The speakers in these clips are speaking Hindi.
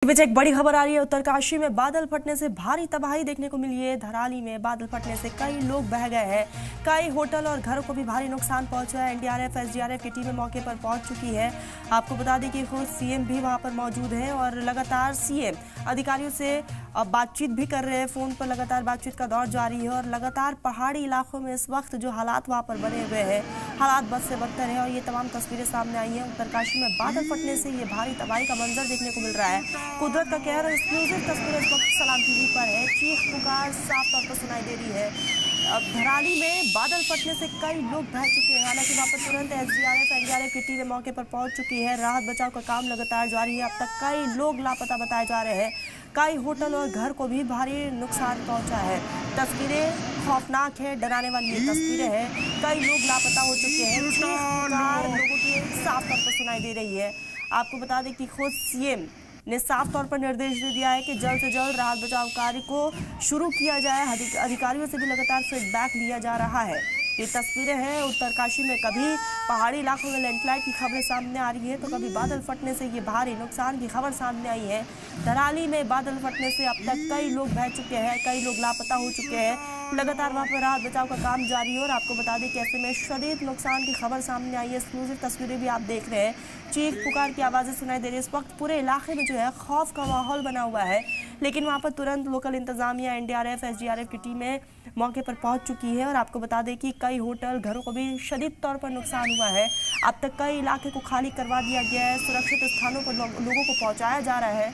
बीच एक बड़ी खबर आ रही है। उत्तरकाशी में बादल फटने से भारी तबाही देखने को मिली है। धराली में बादल फटने से कई लोग बह गए हैं। कई होटल और घरों को भी भारी नुकसान पहुंचा है। एनडीआरएफ एसडीआरएफ की टीमें मौके पर पहुंच चुकी है। आपको बता दें कि खुद सीएम भी वहां पर मौजूद है और लगातार सीएम अधिकारियों से बातचीत भी कर रहे हैं। फोन पर लगातार बातचीत का दौर जारी है और लगातार पहाड़ी इलाकों में इस वक्त जो हालात वहां पर बने हुए हैं, हालात बद से बदतर है और ये तमाम तस्वीरें सामने आई हैं। उत्तरकाशी में बादल फटने से ये भारी तबाही का मंजर देखने को मिल रहा है। कुदरत का कहर और एक्सक्लूसिव तस्वीरें इस वक्त सलाम टीवी पर है। चीख पुकार साफ तौर पर सुनाई दे रही है। अब धराली में बादल फटने से कई लोग बह चुके हैं। हालांकि वहां पर तुरंत एसडीआरएफ एनडीआरएफ की टीमें मौके पर पहुंच चुकी है। राहत बचाव का काम लगातार जारी है। अब तक कई लोग लापता बताए जा रहे हैं। कई होटल और घर को भी भारी नुकसान पहुंचा है। तस्वीरें खौफनाक है, डराने वाली ये तस्वीरें हैं। कई लोग लापता हो चुके हैं। लोगों की साफ तौर पर सुनाई दे रही है। आपको बता दें कि खुद सीएम ने साफ तौर पर निर्देश दे दिया है कि जल्द से जल्द राहत बचाव कार्य को शुरू किया जाए। अधिकारियों से भी लगातार फीडबैक लिया जा रहा है। ये तस्वीरें हैं उत्तरकाशी में। कभी पहाड़ी इलाकों में लैंडस्लाइड की खबरें सामने आ रही है तो कभी बादल फटने से ये भारी नुकसान की खबर सामने आई है। धराली में बादल फटने से अब तक कई लोग बह चुके हैं, कई लोग लापता हो चुके हैं। लगातार वहां पर राहत बचाव का काम जारी है और आपको बता दें कि ऐसे में शदीद नुकसान की खबर सामने आई है। एक्सक्लूसिव तस्वीरें भी आप देख रहे हैं। चीख पुकार की आवाज़ें सुनाई दे रही है। इस वक्त पूरे इलाके में जो है खौफ का माहौल बना हुआ है, लेकिन वहां पर तुरंत लोकल इंतजामिया एनडीआरएफ एसडीआरएफ की टीमें मौके पर पहुंच चुकी है और आपको बता दें कि कई होटल घरों को भी शदीद तौर पर नुकसान हुआ है। अब तक कई इलाके को खाली करवा दिया गया है। सुरक्षित स्थानों पर लोगों को पहुंचाया जा रहा है।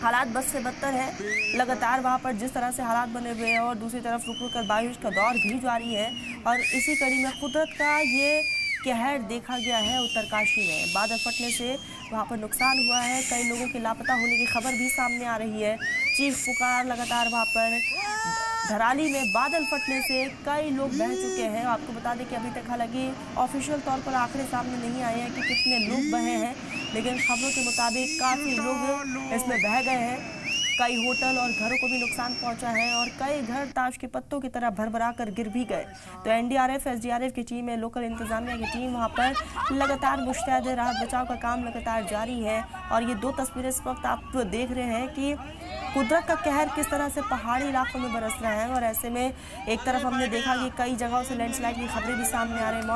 हालात बद से बदतर है। लगातार वहां पर जिस तरह से हालात बने हुए हैं और दूसरी तरफ रुक रुक कर बारिश का दौर भी जारी है और इसी कड़ी में कुदरत का ये कहर देखा गया है। उत्तरकाशी में बादल फटने से वहां पर नुकसान हुआ है। कई लोगों के लापता होने की खबर भी सामने आ रही है। चीख पुकार लगातार वहां पर। धराली में बादल फटने से कई लोग बह चुके हैं। आपको बता दें कि अभी तक हालांकि ऑफिशियल तौर पर आंकड़े सामने नहीं आए हैं कि कितने लोग बहे हैं, लेकिन खबरों के मुताबिक काफ़ी लोग इसमें बह गए हैं। कई होटल और घरों को भी नुकसान पहुंचा है और कई घर ताश के पत्तों की तरह भरभरा कर गिर भी गए। तो एनडीआरएफ एसडीआरएफ की टीम है, लोकल इंतजामिया की टीम वहां पर लगातार मुस्तैद है। राहत बचाव का काम लगातार जारी है और ये दो तस्वीरें इस वक्त आप देख रहे हैं कि कुदरत का कहर किस तरह से पहाड़ी इलाकों में बरस रहा है। और ऐसे में एक तरफ हमने देखा कि कई जगहों से लैंडस्लाइड की खबरें भी सामने आ रही हैं।